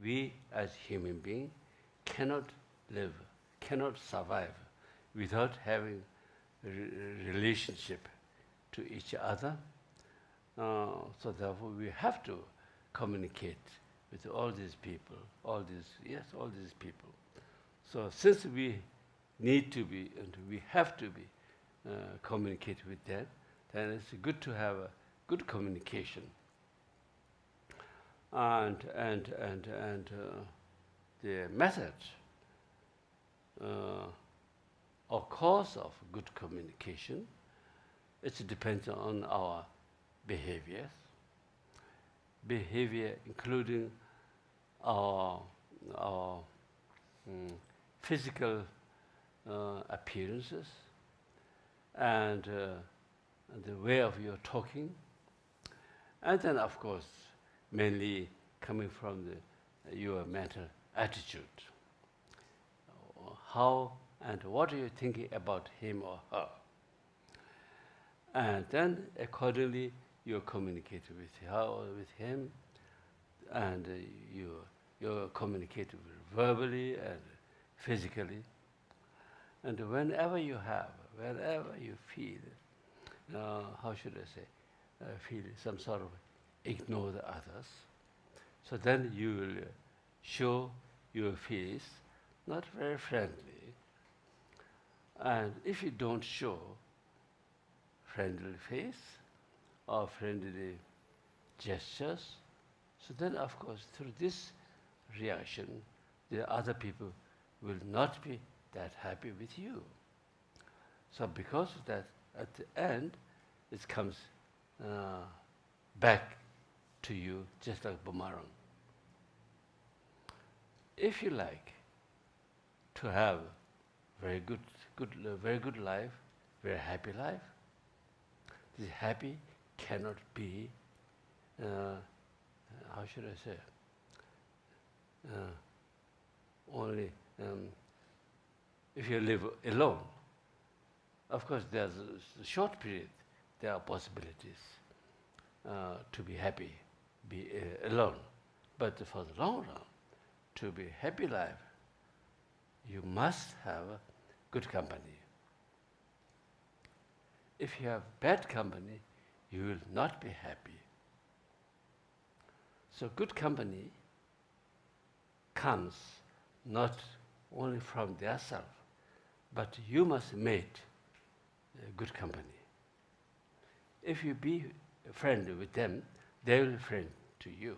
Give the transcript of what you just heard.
we as human beings cannot live, cannot survive without having a relationship to each other. So therefore we have to communicate with all these people, all these people. So since we need to be, and we have to be, communicate with them, then it's good to have a good communication. And the method or cause of good communication, it depends on our behaviors. Behavior including our physical appearances and the way of your talking, and then of course mainly coming from your mental attitude. How and what are you thinking about him or her? And then accordingly you communicate with her or with him, and you communicate verbally and physically. And whenever you feel, how should I say, feel some sort of ignore the others, so then you will show your face not very friendly. And if you don't show friendly face or friendly gestures, so then of course through this reaction the other people will not be that happy with you. So because of that, at the end it comes back to you just like boomerang. If you like to have very good life, very happy life, this happy cannot be, how should I say, only if you live alone. Of course, there's a short period, there are possibilities to be happy, be alone. But for the long run, to be happy life, you must have good company. If you have bad company, you will not be happy. So good company comes not only from their self, but you must make good company. If you be a friend with them, they will be friend to you.